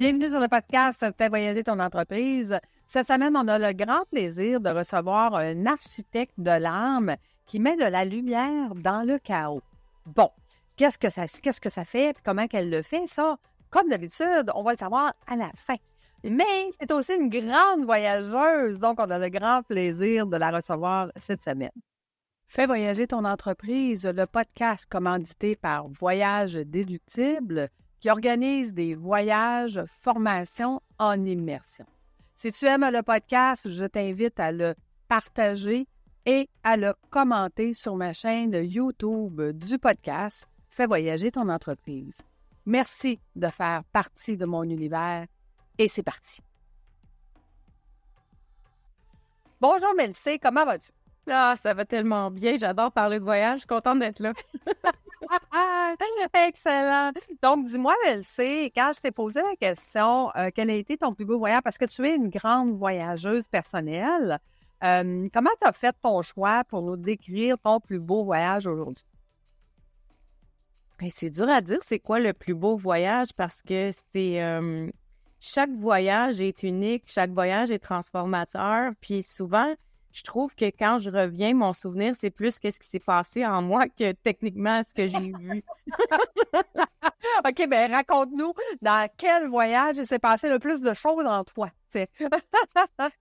Bienvenue sur le podcast Fais voyager ton entreprise. Cette semaine, on a le grand plaisir de recevoir un architecte de l'âme qui met de la lumière dans le chaos. Bon, qu'est-ce que ça fait et comment qu'elle le fait, ça? Comme d'habitude, on va le savoir à la fin. Mais c'est aussi une grande voyageuse, donc on a le grand plaisir de la recevoir cette semaine. Fais voyager ton entreprise, le podcast commandité par Voyage Déductible qui organise des voyages, formations en immersion. Si tu aimes le podcast, je t'invite à le partager et à le commenter sur ma chaîne YouTube du podcast Fais voyager ton entreprise. Merci de faire partie de mon univers et c'est parti. Bonjour Mélissé, comment vas-tu? Ah, ça va tellement bien. J'adore parler de voyage. Je suis contente d'être là. Excellent. Donc, dis-moi, Mélissé, quand je t'ai posé la question, quel a été ton plus beau voyage? Parce que tu es une grande voyageuse personnelle. Comment tu as fait ton choix pour nous décrire ton plus beau voyage aujourd'hui? Ben, c'est dur à dire c'est quoi le plus beau voyage parce que c'est chaque voyage est unique, chaque voyage est transformateur. Puis souvent, je trouve que quand je reviens, mon souvenir, c'est plus qu'est-ce qui s'est passé en moi que techniquement ce que j'ai vu. OK, bien, raconte-nous dans quel voyage il s'est passé le plus de choses en toi.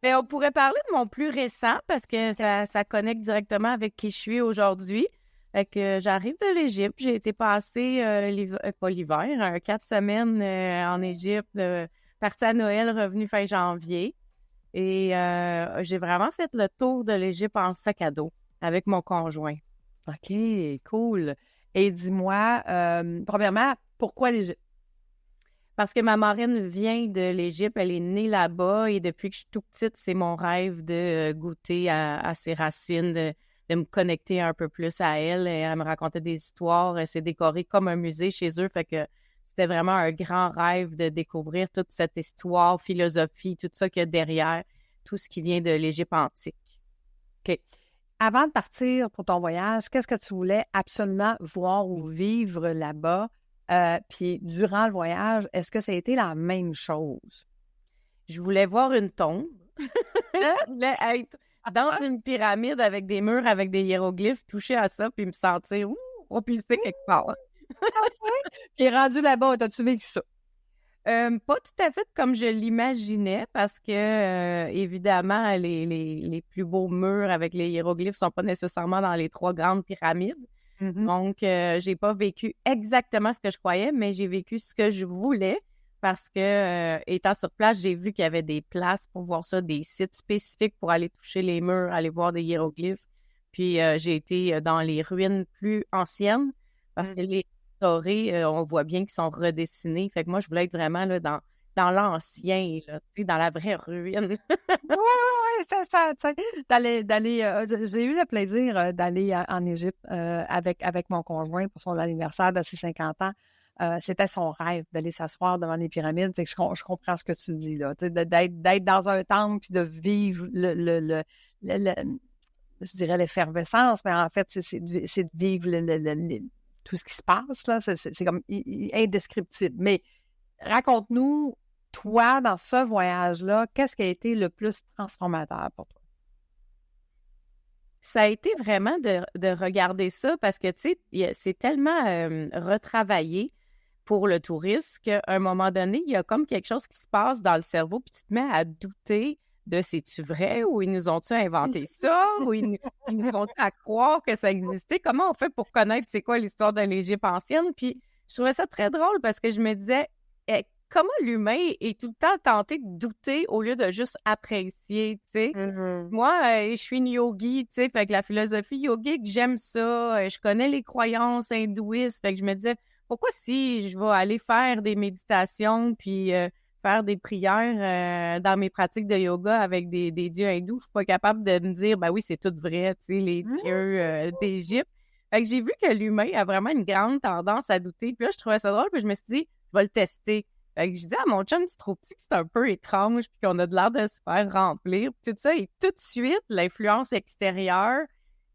Mais on pourrait parler de mon plus récent parce que ça connecte directement avec qui je suis aujourd'hui. Fait que j'arrive de l'Égypte. J'ai été passer pas l'hiver, 4 semaines en Égypte, partie à Noël, revenue fin janvier. Et j'ai vraiment fait le tour de l'Égypte en sac à dos avec mon conjoint. OK, cool. Et dis-moi, premièrement, pourquoi l'Égypte? Parce que ma marraine vient de l'Égypte, elle est née là-bas et depuis que je suis toute petite, c'est mon rêve de goûter à ses racines, de me connecter un peu plus à elle. Et elle me racontait des histoires, c'est décoré comme un musée chez eux, fait que c'était vraiment un grand rêve de découvrir toute cette histoire, philosophie, tout ça qu'il y a derrière, tout ce qui vient de l'Égypte antique. OK. Avant de partir pour ton voyage, qu'est-ce que tu voulais absolument voir ou vivre là-bas? Puis durant le voyage, est-ce que ça a été la même chose? Je voulais voir une tombe. Je voulais être dans une pyramide avec des murs, avec des hiéroglyphes, toucher à ça, puis me sentir propulsée quelque part. Puis rendu là-bas, as-tu vécu ça? Pas tout à fait comme je l'imaginais parce que, évidemment, les plus beaux murs avec les hiéroglyphes sont pas nécessairement dans les 3 grandes pyramides. Mm-hmm. Donc, j'ai pas vécu exactement ce que je croyais, mais j'ai vécu ce que je voulais parce que, étant sur place, j'ai vu qu'il y avait des places pour voir ça, des sites spécifiques pour aller toucher les murs, aller voir des hiéroglyphes. Puis, j'ai été dans les ruines plus anciennes parce que les restaurés, on voit bien qu'ils sont redessinés. Fait que moi, je voulais être vraiment là, dans l'ancien, là, tu sais, dans la vraie ruine. Oui, c'est ça, tu sais, j'ai eu le plaisir d'aller en Égypte avec mon conjoint pour son anniversaire de ses 50 ans. C'était son rêve d'aller s'asseoir devant les pyramides. Fait que je comprends ce que tu dis, là, tu sais, d'être dans un temple puis de vivre je dirais l'effervescence, mais en fait, c'est de vivre tout ce qui se passe, là. C'est comme indescriptible. Mais raconte-nous, toi, dans ce voyage-là, qu'est-ce qui a été le plus transformateur pour toi? Ça a été vraiment de regarder ça parce que, tu sais, c'est tellement retravaillé pour le touriste qu'à un moment donné, il y a comme quelque chose qui se passe dans le cerveau puis tu te mets à douter de c'est-tu vrai ou ils nous ont-tu inventé ça ou ils nous font-tu à croire que ça existait? Comment on fait pour connaître c'est quoi l'histoire de l'Égypte ancienne? Puis je trouvais ça très drôle parce que je me disais comment l'humain est tout le temps tenté de douter au lieu de juste apprécier, tu sais? Mm-hmm. Moi, je suis une yogi, tu sais, fait que la philosophie yogique, j'aime ça. Je connais les croyances hindouistes, fait que je me disais, pourquoi si je vais aller faire des méditations puis faire des prières dans mes pratiques de yoga avec des dieux hindous, je suis pas capable de me dire, ben oui, c'est tout vrai, tu sais, les dieux d'Égypte. Fait que j'ai vu que l'humain a vraiment une grande tendance à douter. Puis là, je trouvais ça drôle, puis je me suis dit, je vais le tester. Fait que je dis à mon chum, tu trouves-tu que c'est un peu étrange puis qu'on a de l'air de se faire remplir? Puis tout ça, et tout de suite, l'influence extérieure,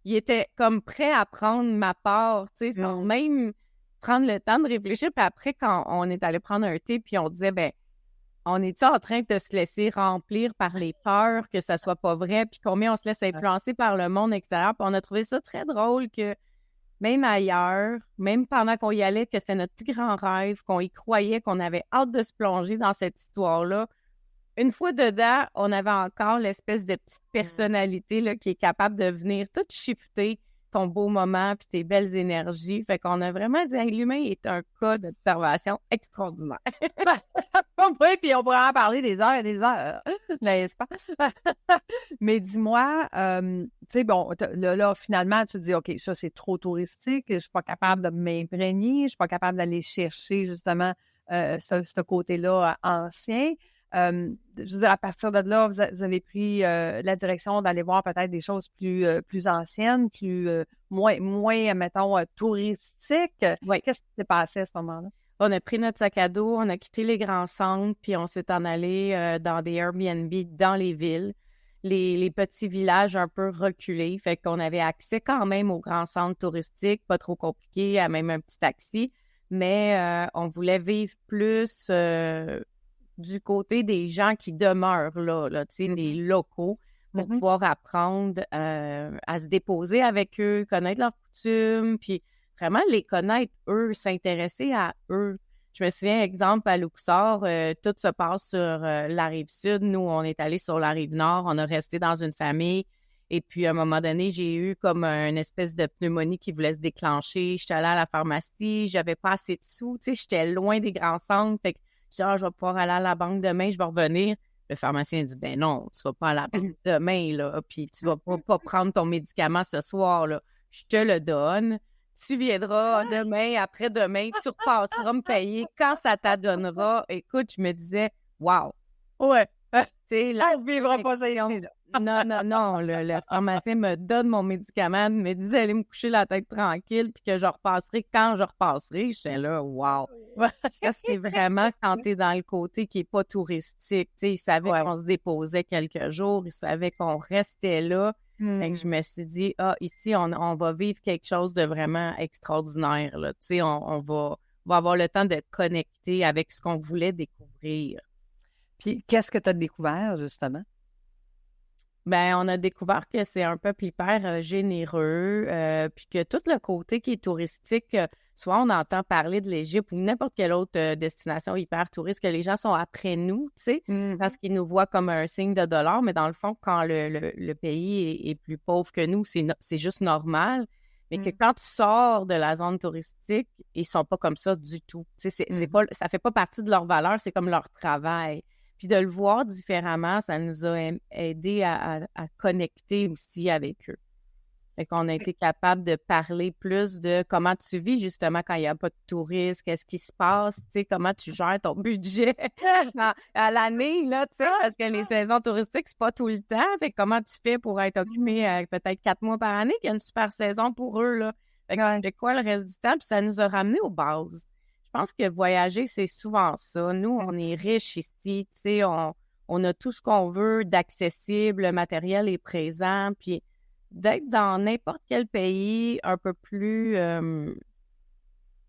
il était comme prêt à prendre ma part, tu sais, sans même prendre le temps de réfléchir. Puis après, quand on est allé prendre un thé, puis on disait, ben on est-tu en train de se laisser remplir par les peurs, que ça soit pas vrai, puis combien on se laisse influencer par le monde extérieur. Puis on a trouvé ça très drôle que même ailleurs, même pendant qu'on y allait, que c'était notre plus grand rêve, qu'on y croyait, qu'on avait hâte de se plonger dans cette histoire-là, une fois dedans, on avait encore l'espèce de petite personnalité là, qui est capable de venir tout shifter ton beau moment puis tes belles énergies. Fait qu'on a vraiment dit, hey, l'humain est un cas d'observation extraordinaire. Oui, puis on pourrait en parler des heures et des heures, n'est-ce pas? Mais dis-moi, tu sais, bon, là, finalement, tu te dis, OK, ça, c'est trop touristique, je suis pas capable de m'imprégner, je suis pas capable d'aller chercher, justement, ce côté-là ancien. Je veux dire, à partir de là, vous avez pris la direction d'aller voir peut-être des choses plus anciennes, moins, mettons, touristiques. Oui. Qu'est-ce qui s'est passé à ce moment-là? On a pris notre sac à dos, on a quitté les grands centres, puis on s'est en allé dans des Airbnb dans les villes, les petits villages un peu reculés. Fait qu'on avait accès quand même aux grands centres touristiques, pas trop compliqué, à même un petit taxi, mais on voulait vivre plus du côté des gens qui demeurent là, tu sais, des locaux, pour pouvoir apprendre à se déposer avec eux, connaître leurs coutumes, puis vraiment les connaître, eux, s'intéresser à eux. Je me souviens, exemple, à Luxor, tout se passe sur la rive sud. Nous, on est allés sur la rive nord. On a resté dans une famille. Et puis, à un moment donné, j'ai eu comme une espèce de pneumonie qui voulait se déclencher. J'étais allée à la pharmacie. J'avais pas assez de sous. Tu sais, j'étais loin des grands centres. Fait que, genre, je vais pouvoir aller à la banque demain, je vais revenir. Le pharmacien dit, ben non, tu vas pas à la banque demain, là. Puis, tu vas pas prendre ton médicament ce soir, là. Je te le donne. Tu viendras demain, après-demain, tu repasseras me payer quand ça t'adonnera. Écoute, je me disais, wow! Ouais. Tu sais, On ne vivra pas ça ici, là. Non. Le pharmacien me donne mon médicament, me dit d'aller me coucher la tête tranquille puis que je repasserai quand je repasserai. J'étais là, wow! Ça, c'est vraiment quand t'es dans le côté qui n'est pas touristique. Tu sais, il savait qu'on se déposait quelques jours, il savait qu'on restait là. Fait que je me suis dit, ici, on va vivre quelque chose de vraiment extraordinaire, là. Tu sais, on va avoir le temps de connecter avec ce qu'on voulait découvrir. Puis, qu'est-ce que tu as découvert, justement? Ben, on a découvert que c'est un peuple hyper généreux, puis que tout le côté qui est touristique, soit on entend parler de l'Égypte ou n'importe quelle autre destination hyper touriste, que les gens sont après nous, tu sais, parce qu'ils nous voient comme un signe de dollar, mais dans le fond, quand le pays est plus pauvre que nous, c'est juste normal. Mais que quand tu sors de la zone touristique, ils sont pas comme ça du tout. Tu sais, ça fait pas partie de leur valeur, c'est comme leur travail. Puis de le voir différemment, ça nous a aidé à connecter aussi avec eux. Fait qu'on a été capable de parler plus de comment tu vis justement quand il n'y a pas de touristes, qu'est-ce qui se passe, tu sais, comment tu gères ton budget à l'année, là, tu sais, parce que les saisons touristiques, c'est pas tout le temps. Fait que comment tu fais pour être occupé peut-être 4 mois par année, qu'il y a une super saison pour eux, là. Fait que tu fais quoi le reste du temps? Puis ça nous a ramené aux bases. Je pense que voyager, c'est souvent ça. Nous, on est riches ici, tu sais, on a tout ce qu'on veut d'accessible, le matériel est présent, puis d'être dans n'importe quel pays un peu plus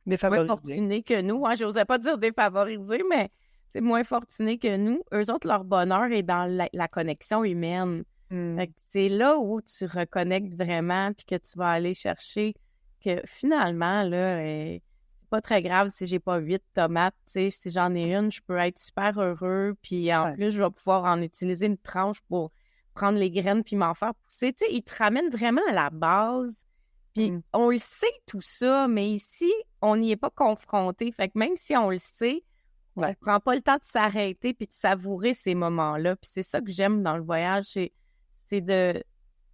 moins fortuné que nous. Hein, j'osais pas dire défavorisé, mais c'est moins fortuné que nous. Eux autres, leur bonheur est dans la connexion humaine. Fait que c'est là où tu reconnectes vraiment, puis que tu vas aller chercher que finalement, là, c'est pas très grave si j'ai pas 8 tomates, tu sais, si j'en ai une, je peux être super heureux, puis en plus, je vais pouvoir en utiliser une tranche pour prendre les graines puis m'en faire pousser. Tu sais, ils te ramènent vraiment à la base, puis on le sait tout ça, mais ici, on n'y est pas confronté. Fait que même si on le sait, on ne prend pas le temps de s'arrêter puis de savourer ces moments-là. Puis c'est ça que j'aime dans le voyage, c'est de...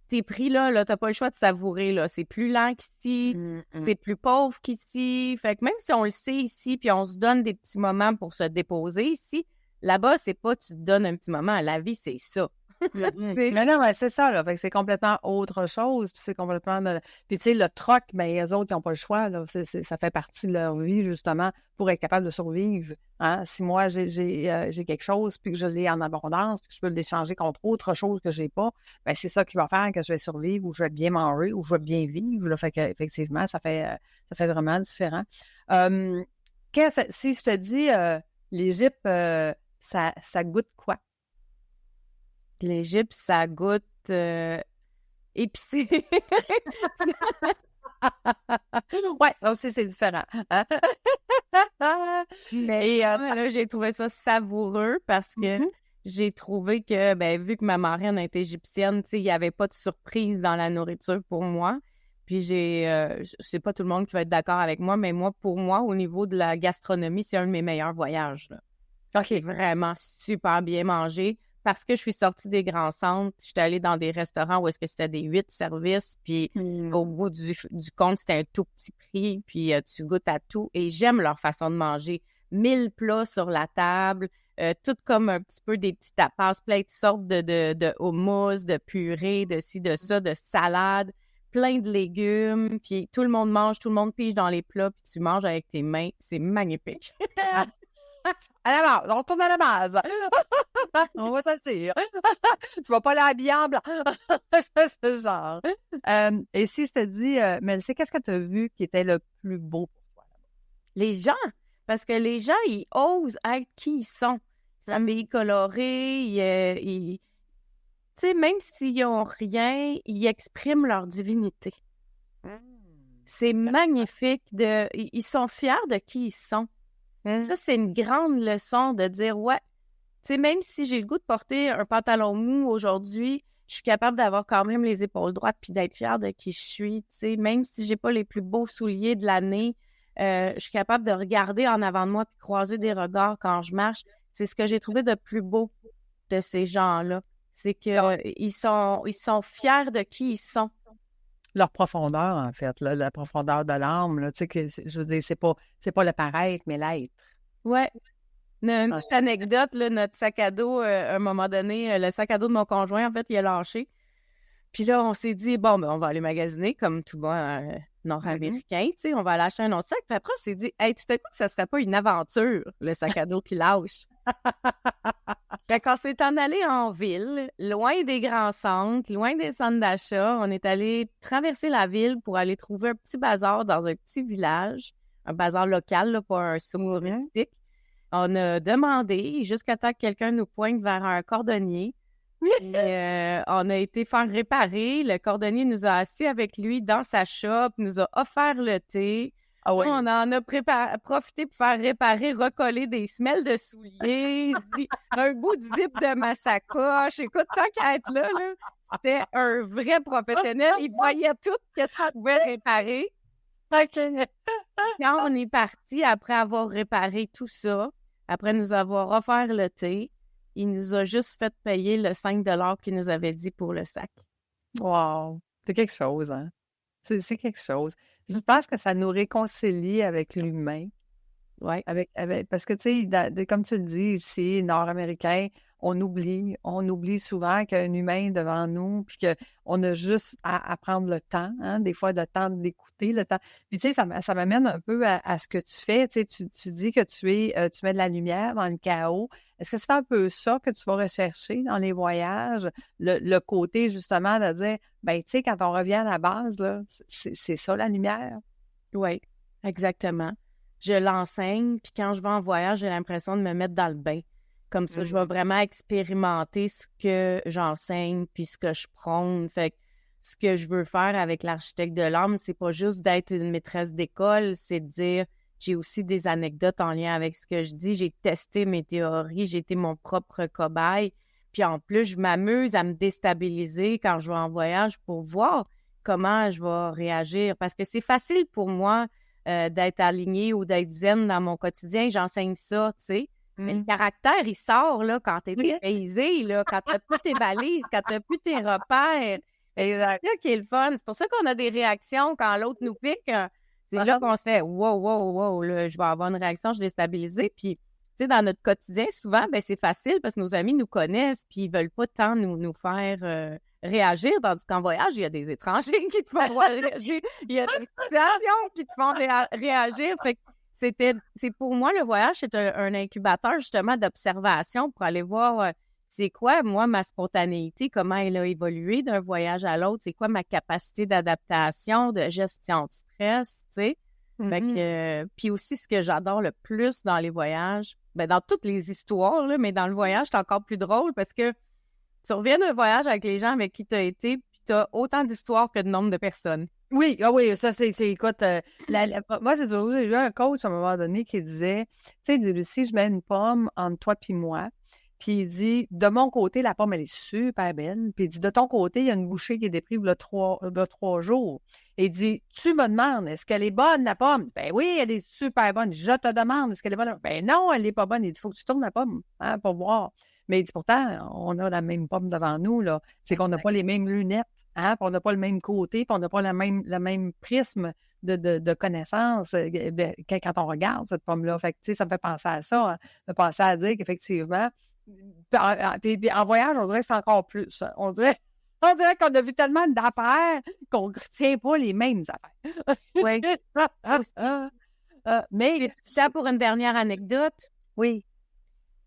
T'es pris là, t'as pas le choix de savourer, là. C'est plus lent qu'ici, c'est plus pauvre qu'ici. Fait que même si on le sait ici, puis on se donne des petits moments pour se déposer ici, là-bas, c'est pas tu te donnes un petit moment. La vie, c'est ça. Mais non, mais c'est ça, là. Fait que c'est complètement autre chose. Puis c'est complètement. Puis tu sais, le troc, ben, eux autres, ils n'ont pas le choix, là. Ça fait partie de leur vie, justement, pour être capable de survivre. Hein? Si moi, j'ai quelque chose, puis que je l'ai en abondance, puis que je peux l'échanger contre autre chose que j'ai pas, ben, c'est ça qui va faire que je vais survivre, ou je vais bien manger, ou je vais bien vivre, là. Fait qu'effectivement, ça fait vraiment différent. Si je te dis l'Égypte, ça goûte quoi? L'Égypte, ça goûte épicé. Ouais, ça aussi, c'est différent. Hein? Mais là, j'ai trouvé ça savoureux parce que j'ai trouvé que, vu que ma marraine est égyptienne, tu sais, il n'y avait pas de surprise dans la nourriture pour moi. Puis c'est pas tout le monde qui va être d'accord avec moi, mais pour moi, au niveau de la gastronomie, c'est un de mes meilleurs voyages, là. OK. J'ai vraiment super bien mangé parce que je suis sortie des grands centres. J'étais allée dans des restaurants où est-ce que c'était des 8 services, puis au bout du compte, c'était un tout petit prix, puis tu goûtes à tout. Et j'aime leur façon de manger. 1000 plats sur la table, tout comme un petit peu des petits tapas, plein de sortes de houmous, de purée, de ci, de ça, de salade, plein de légumes, puis tout le monde mange, tout le monde pige dans les plats, puis tu manges avec tes mains. C'est magnifique. À la base, on retourne à la base. On va se le dire. Tu vas pas aller habiller en blanc. Ce genre. Et si je te dis, Mélissa, qu'est-ce que tu as vu qui était le plus beau pour toi? Les gens, parce que les gens, ils osent être qui ils sont. Ils s'habillent colorés, tu sais, même s'ils n'ont rien, ils expriment leur divinité. C'est magnifique. Ils sont fiers de qui ils sont. Ça, c'est une grande leçon de dire, ouais, tu sais, même si j'ai le goût de porter un pantalon mou aujourd'hui, je suis capable d'avoir quand même les épaules droites puis d'être fière de qui je suis, tu sais. Même si j'ai pas les plus beaux souliers de l'année, je suis capable de regarder en avant de moi puis croiser des regards quand je marche. C'est ce que j'ai trouvé de plus beau de ces gens-là. C'est que ils sont fiers de qui ils sont. Leur profondeur, en fait, là, la profondeur de l'âme, là, tu sais, que je veux dire, c'est pas le paraître, mais l'être. Ouais. Une petite anecdote, là, notre sac à dos, à un moment donné, le sac à dos de mon conjoint, en fait, il a lâché. Puis là, on s'est dit, bon, on va aller magasiner comme tout bon nord-américain, tu sais, on va aller acheter un autre sac. Puis après, on s'est dit, hey, tout à coup, ça serait pas une aventure, le sac à dos qui lâche. Fait qu'on s'est en allé en ville, loin des grands centres, loin des centres d'achat. On est allé traverser la ville pour aller trouver un petit bazar dans un petit village, un bazar local, là, pas un souk touristique. On a demandé jusqu'à temps que quelqu'un nous pointe vers un cordonnier. Et, on a été faire réparer. Le cordonnier nous a assis avec lui dans sa shop, nous a offert le thé. Ah oui. On en a profité pour faire réparer, recoller des semelles de souliers, un bout de zip de ma sacoche. Écoute, tant qu'à être là, c'était un vrai professionnel. Il voyait tout qu'est-ce qu'on pouvait réparer. OK. Quand on est parti, après avoir réparé tout ça, après nous avoir offert le thé, il nous a juste fait payer le 5 $ qu'il nous avait dit pour le sac. Wow! C'est quelque chose, hein? C'est quelque chose. Je pense que ça nous réconcilie avec l'humain. Ouais. Parce que, tu sais, comme tu le dis, ici, nord-américain, on oublie souvent qu'il y a un humain devant nous, puis qu'on a juste à prendre le temps, hein, des fois, le temps d'écouter, le temps. Puis, tu sais, ça m'amène un peu à ce que tu fais. Tu sais, tu dis que tu mets de la lumière dans le chaos. Est-ce que c'est un peu ça que tu vas rechercher dans les voyages? Le côté, justement, de dire, ben, tu sais, quand on revient à la base, là, c'est ça, la lumière? Oui, exactement. Je l'enseigne, puis quand je vais en voyage, j'ai l'impression de me mettre dans le bain. Comme ça, je vais vraiment expérimenter ce que j'enseigne puis ce que je prône. Fait que ce que je veux faire avec l'architecte de l'âme, c'est pas juste d'être une maîtresse d'école, c'est de dire j'ai aussi des anecdotes en lien avec ce que je dis. J'ai testé mes théories, j'ai été mon propre cobaye. Puis en plus, je m'amuse à me déstabiliser quand je vais en voyage pour voir comment je vais réagir. Parce que c'est facile pour moi d'être alignée ou d'être zen dans mon quotidien. J'enseigne ça, tu sais. Mais le caractère, il sort là, quand t'es dépaysé, là, quand t'as plus tes balises, quand t'as plus tes repères. Exact. C'est ça qui est le fun. C'est pour ça qu'on a des réactions quand l'autre nous pique. C'est là qu'on se fait « wow, wow, wow, là, je vais avoir une réaction, je suis déstabilisée. » Puis, tu sais, dans notre quotidien, souvent, ben c'est facile parce que nos amis nous connaissent puis ils veulent pas tant nous faire réagir. Tandis qu'en voyage, il y a des étrangers qui te font réagir. Il y a des situations qui te font réagir. Fait que c'est pour moi, le voyage, c'est un incubateur justement d'observation pour aller voir c'est quoi, moi, ma spontanéité, comment elle a évolué d'un voyage à l'autre, c'est quoi ma capacité d'adaptation, de gestion de stress, tu sais. Fait que, puis aussi, ce que j'adore le plus dans les voyages, ben dans toutes les histoires, là, mais dans le voyage, c'est encore plus drôle parce que tu reviens d'un voyage avec les gens avec qui tu as été, puis tu as autant d'histoires que de nombre de personnes. Oui, ça, écoute, moi, j'ai eu un coach à un moment donné qui disait, tu sais, il dit, Lucie, je mets une pomme entre toi puis moi, puis il dit, de mon côté, la pomme, elle est super belle, puis il dit, de ton côté, il y a une bouchée qui est déprise il y a 3 jours. Et il dit, tu me demandes, est-ce qu'elle est bonne, la pomme? Ben oui, elle est super bonne. Je te demande, est-ce qu'elle est bonne? Ben non, elle n'est pas bonne. Il dit, il faut que tu tournes la pomme, hein, pour voir. Mais il dit, pourtant, on a la même pomme devant nous, là. C'est qu'on n'a pas les mêmes lunettes. Hein, puis on n'a pas le même côté, puis on n'a pas le même prisme de connaissance quand on regarde cette pomme-là. Fait que, tu sais, ça me fait penser à ça, hein, me penser à dire qu'effectivement, puis en voyage, on dirait que c'est encore plus. On dirait qu'on a vu tellement d'affaires qu'on ne retient pas les mêmes affaires. Oui. Mais... Ça pour une dernière anecdote. Oui.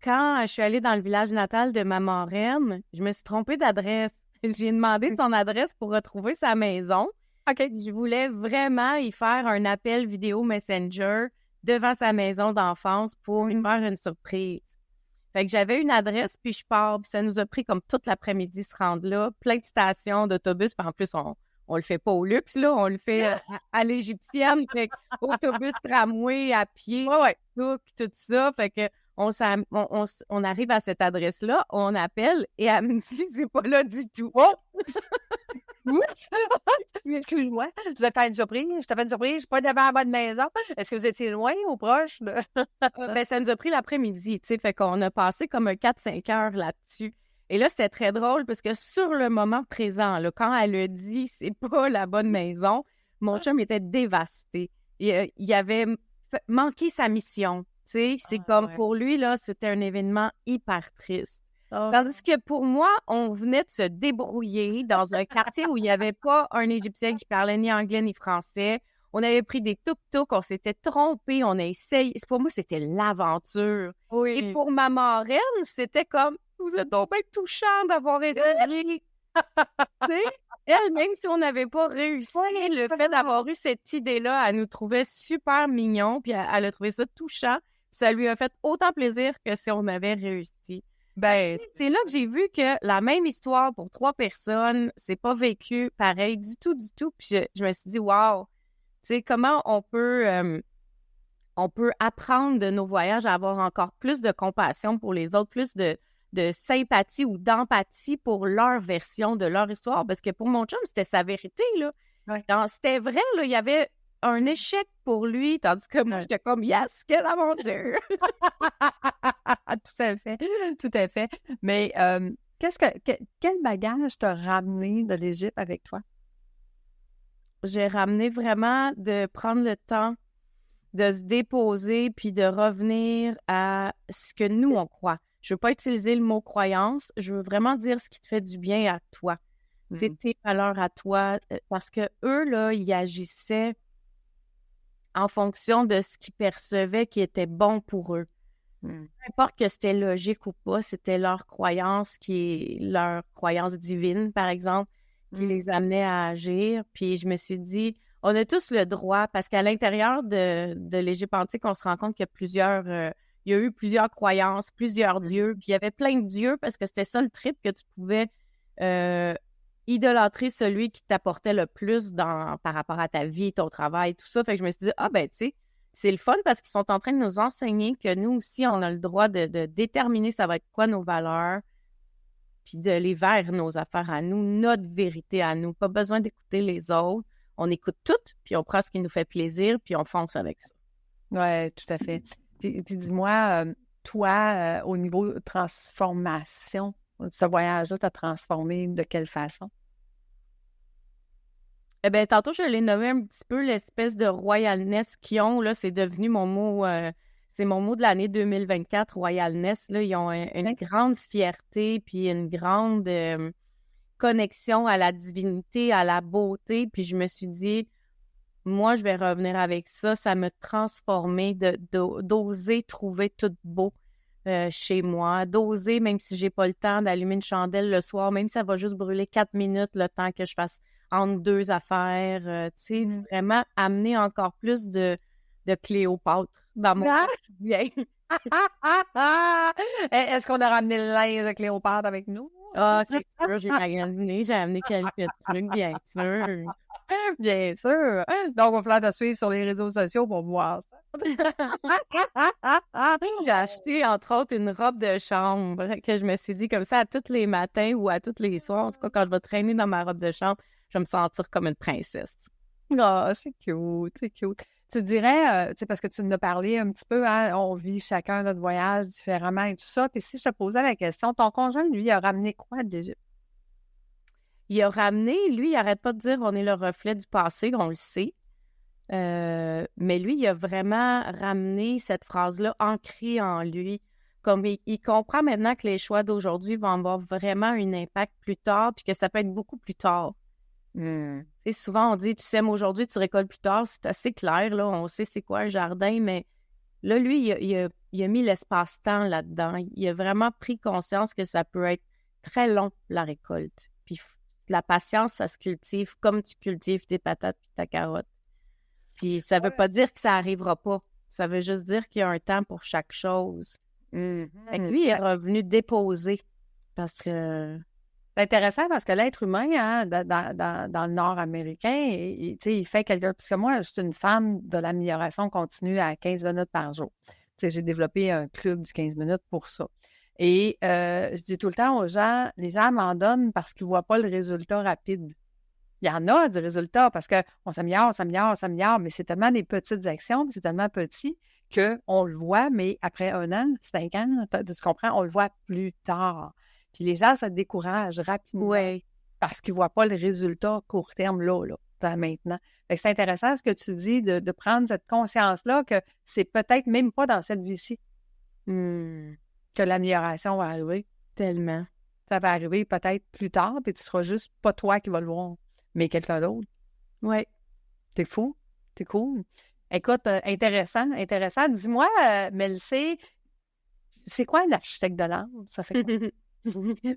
Quand je suis allée dans le village natal de ma marraine, je me suis trompée d'adresse. J'ai demandé son adresse pour retrouver sa maison. OK. Je voulais vraiment y faire un appel vidéo Messenger devant sa maison d'enfance pour lui faire une surprise. Fait que j'avais une adresse, puis je pars, puis ça nous a pris comme toute l'après-midi se rendre là, plein de stations d'autobus, puis en plus, on le fait pas au luxe, là, on le fait à l'égyptienne, fait que autobus, tramway, à pied, tout ça, fait que on arrive à cette adresse-là, on appelle et elle me dit c'est pas là du tout. Oh! Excuse-moi, je t'ai fait une surprise. Je suis pas devant la bonne maison. Est-ce que vous étiez loin ou proche? Ben, ça nous a pris l'après-midi, tu sais, fait qu'on a passé comme 4-5 heures là-dessus. Et là, c'était très drôle parce que sur le moment présent, là, quand elle a dit c'est pas la bonne maison, mon chum était dévasté. Il avait manqué sa mission. Tu sais, c'est comme pour lui, là, c'était un événement hyper triste. Tandis que pour moi, on venait de se débrouiller dans un quartier où il n'y avait pas un Égyptien qui parlait ni anglais ni français. On avait pris des tuk-tuk, on s'était trompés, on a essayé. Pour moi, c'était l'aventure. Oui. Et pour ma marraine, c'était comme, vous êtes donc bien touchant d'avoir essayé. Tu sais, elle, même si on n'avait pas réussi, le fait d'avoir eu cette idée-là, elle nous trouvait super mignons, puis elle a trouvé ça touchant. Ça lui a fait autant plaisir que si on avait réussi. Ben, c'est là que j'ai vu que la même histoire pour 3 personnes, c'est pas vécu pareil du tout. Puis je me suis dit, wow, tu sais, comment on peut apprendre de nos voyages à avoir encore plus de compassion pour les autres, plus de sympathie ou d'empathie pour leur version de leur histoire. Parce que pour mon chum, c'était sa vérité, là. Ouais. C'était vrai, là, il y avait un échec pour lui, tandis que moi, j'étais comme « Yes, quelle aventure! » Tout à fait. Mais quel bagage t'as ramené de l'Égypte avec toi? J'ai ramené vraiment de prendre le temps de se déposer puis de revenir à ce que nous, on croit. Je veux pas utiliser le mot « croyance », je veux vraiment dire ce qui te fait du bien à toi. C'est tes valeurs à toi, parce que eux, là, ils agissaient en fonction de ce qu'ils percevaient qui était bon pour eux. Peu importe que c'était logique ou pas, c'était leur croyance leur croyance divine, par exemple, qui les amenait à agir. Puis je me suis dit, on a tous le droit, parce qu'à l'intérieur de l'Égypte antique, on se rend compte qu'il y a eu plusieurs croyances, plusieurs dieux, puis il y avait plein de dieux, parce que c'était ça le trip, que tu pouvais idolâtrer celui qui t'apportait le plus par rapport à ta vie, ton travail, tout ça. Fait que je me suis dit, tu sais, c'est le fun parce qu'ils sont en train de nous enseigner que nous aussi, on a le droit de déterminer ça va être quoi nos valeurs, puis d'aller vers nos affaires à nous, notre vérité à nous. Pas besoin d'écouter les autres. On écoute tout, puis on prend ce qui nous fait plaisir, puis on fonce avec ça. Oui, tout à fait. Puis dis-moi, toi, au niveau de transformation, ce voyage-là t'a transformé de quelle façon? Eh bien, tantôt, je l'ai nommé un petit peu l'espèce de royalness qu'ils ont. Là, c'est devenu mon mot, c'est mon mot de l'année 2024, royalness. Là, ils ont une grande fierté, puis une grande connexion à la divinité, à la beauté. Puis je me suis dit, moi, je vais revenir avec ça. Ça m'a transformé d'oser trouver tout beau chez moi, d'oser, même si j'ai pas le temps d'allumer une chandelle le soir, même si ça va juste brûler 4 minutes le temps que je fasse entre 2 affaires, tu sais, vraiment amener encore plus de de Cléopâtre dans mon quotidien. Est-ce qu'on a ramené le linge de Cléopâtre avec nous? Ah, c'est sûr, j'ai magasiné, j'ai amené quelques trucs, bien sûr. Bien sûr. Donc, il va falloir te suivre sur les réseaux sociaux pour voir ça. J'ai acheté, entre autres, une robe de chambre que je me suis dit comme ça à tous les matins ou à tous les soirs. En tout cas, quand je vais traîner dans ma robe de chambre, je vais me sentir comme une princesse. Ah, c'est cute, c'est cute. Tu dirais, tu sais, parce que tu nous as parlé un petit peu, hein, on vit chacun notre voyage différemment et tout ça. Puis si je te posais la question, ton conjoint, lui, il a ramené quoi d'Égypte? Il a ramené, lui, il arrête pas de dire on est le reflet du passé, on le sait. Mais lui, il a vraiment ramené cette phrase-là ancrée en lui. Comme il comprend maintenant que les choix d'aujourd'hui vont avoir vraiment un impact plus tard, puis que ça peut être beaucoup plus tard. Hmm. Tu sais, souvent, on dit tu sèmes aujourd'hui, tu récoltes plus tard. C'est assez clair, là. On sait c'est quoi un jardin, mais là, lui, il a mis l'espace-temps là-dedans. Il a vraiment pris conscience que ça peut être très long, la récolte. Puis la patience, ça se cultive comme tu cultives tes patates puis ta carotte. Puis ça veut pas dire que ça arrivera pas. Ça veut juste dire qu'il y a un temps pour chaque chose. Fait que lui, il est revenu déposer parce que... C'est intéressant parce que l'être humain, hein, dans le nord américain, il fait quelque... Parce que moi, je suis une fan de l'amélioration continue à 15 minutes par jour. J'ai développé un club du 15 minutes pour ça. Et je dis tout le temps aux gens, les gens m'en donnent parce qu'ils ne voient pas le résultat rapide. Il y en a du résultat parce qu'on s'améliore, mais c'est tellement des petites actions, c'est tellement petit qu'on le voit, mais après 1 an, 5 ans, tu comprends, on le voit plus tard. Puis les gens se découragent rapidement parce qu'ils ne voient pas le résultat court terme là maintenant. Fait que c'est intéressant ce que tu dis de prendre cette conscience-là que c'est peut-être même pas dans cette vie-ci que l'amélioration va arriver. Tellement. Ça va arriver peut-être plus tard, puis tu seras juste pas toi qui vas le voir, mais quelqu'un d'autre. Oui. T'es fou? T'es cool. Écoute, intéressant. Dis-moi, Melsey, c'est quoi l'architecte de l'âme? Ça fait quoi?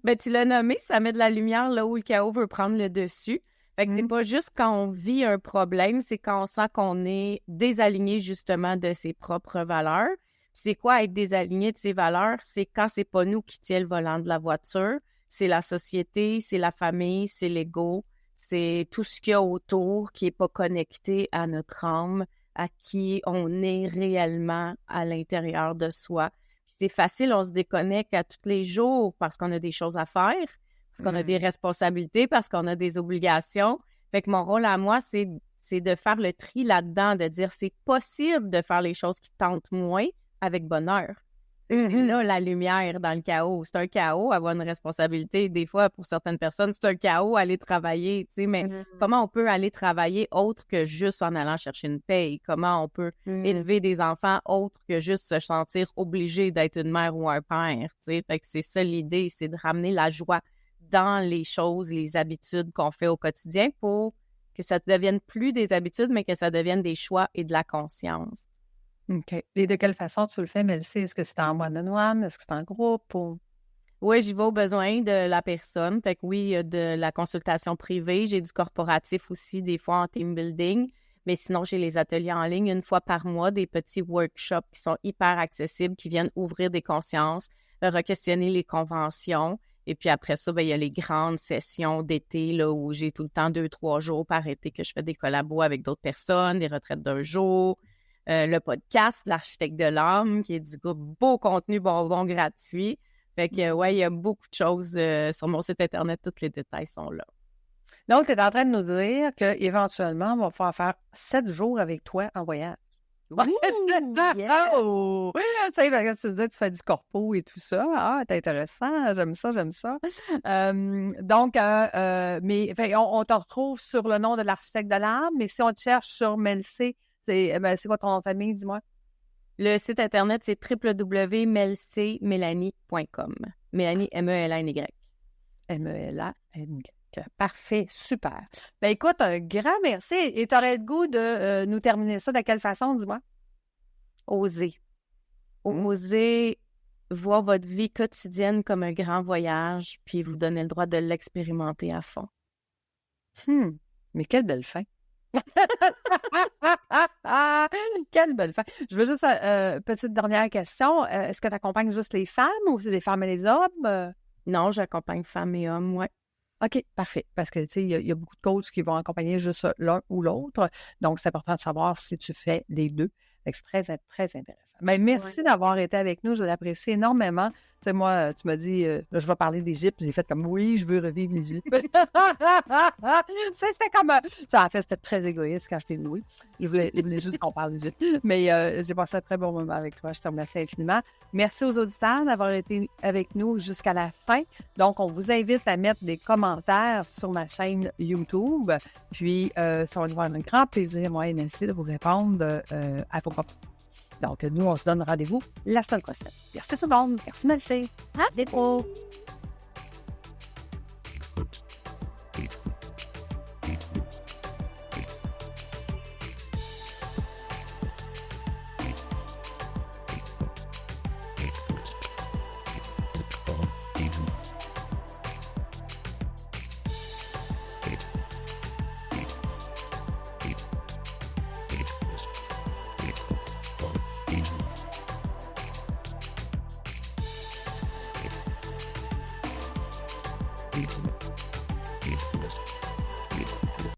Ben, tu l'as nommé, ça met de la lumière là où le chaos veut prendre le dessus. Fait que c'est pas juste quand on vit un problème, c'est quand on sent qu'on est désaligné justement de ses propres valeurs. Puis c'est quoi être désaligné de ses valeurs? C'est quand c'est pas nous qui tient le volant de la voiture, c'est la société, c'est la famille, c'est l'ego, c'est tout ce qu'il y a autour qui est pas connecté à notre âme, à qui on est réellement à l'intérieur de soi. Puis c'est facile, on se déconnecte à tous les jours parce qu'on a des choses à faire, parce qu'on a des responsabilités, parce qu'on a des obligations. Fait que mon rôle à moi, c'est de faire le tri là-dedans, de dire c'est possible de faire les choses qui tentent moins avec bonheur. C'est là la lumière dans le chaos. C'est un chaos avoir une responsabilité. Des fois, pour certaines personnes, c'est un chaos aller travailler, tu sais, mais comment on peut aller travailler autre que juste en allant chercher une paye? Comment on peut élever des enfants autre que juste se sentir obligé d'être une mère ou un père, tu sais? Fait que c'est ça l'idée, c'est de ramener la joie dans les choses, les habitudes qu'on fait au quotidien pour que ça ne devienne plus des habitudes, mais que ça devienne des choix et de la conscience. OK. Et de quelle façon tu le fais, Mélissa? Est-ce que c'est en one-on-one? Est-ce que c'est en groupe? Ou... Oui, j'y vais aux besoins de la personne. Fait que oui, il y a de la consultation privée. J'ai du corporatif aussi, des fois en team building. Mais sinon, j'ai les ateliers en ligne 1 fois par mois, des petits workshops qui sont hyper accessibles, qui viennent ouvrir des consciences, re-questionner les conventions. Et puis après ça, ben, il y a les grandes sessions d'été là, où j'ai tout le temps 2-3 jours par été que je fais des collabos avec d'autres personnes, des retraites d'1 jour. Le podcast, l'Architecte de l'âme, qui est du coup beau contenu bonbon gratuit. Fait que, ouais, il y a beaucoup de choses sur mon site Internet. Tous les détails sont là. Donc, tu es en train de nous dire qu'éventuellement, on va pouvoir faire 7 jours avec toi en voyage. Ouh, yeah. Oh! Tu sais, parce que tu disais que tu fais du corpo et tout ça. Ah, c'est intéressant. J'aime ça. Donc, mais fait, on te retrouve sur le nom de l'Architecte de l'âme, mais si on te cherche sur Melsey, c'est quoi ton nom de famille, dis-moi? Le site Internet, c'est www.melseymelanie.com. Mélanie, M-E-L-A-N-Y. M-E-L-A-N-Y. Parfait, super. Ben écoute, un grand merci. Et tu aurais le goût de nous terminer ça de quelle façon, dis-moi? Osez. Osez voir votre vie quotidienne comme un grand voyage, puis vous donner le droit de l'expérimenter à fond. Mais quelle belle fin. Quelle belle femme. Je veux juste, petite dernière question. Est-ce que tu accompagnes juste les femmes ou c'est les femmes et les hommes? Non, j'accompagne femmes et hommes, ouais. OK, parfait. Parce que, tu sais, il y a beaucoup de coachs qui vont accompagner juste l'un ou l'autre. Donc, c'est important de savoir si tu fais les deux. Fait que c'est très, très intéressant. Mais merci d'avoir été avec nous. Je l'apprécie énormément. Tu sais, moi, tu m'as dit, là, je vais parler d'Égypte. J'ai fait comme, oui, je veux revivre l'Égypte. C'était comme, ça, en fait, c'était très égoïste quand je t'ai dit oui. Je voulais juste qu'on parle d'Égypte. Mais j'ai passé un très bon moment avec toi. Je te remercie infiniment. Merci aux auditeurs d'avoir été avec nous jusqu'à la fin. Donc, on vous invite à mettre des commentaires sur ma chaîne YouTube. Puis, ça va nous faire un grand plaisir, moi et Nancy, de vous répondre à vos commentaires. Donc, nous, on se donne rendez-vous la semaine prochaine. Merci tout le monde. Merci, Nancy. À bientôt.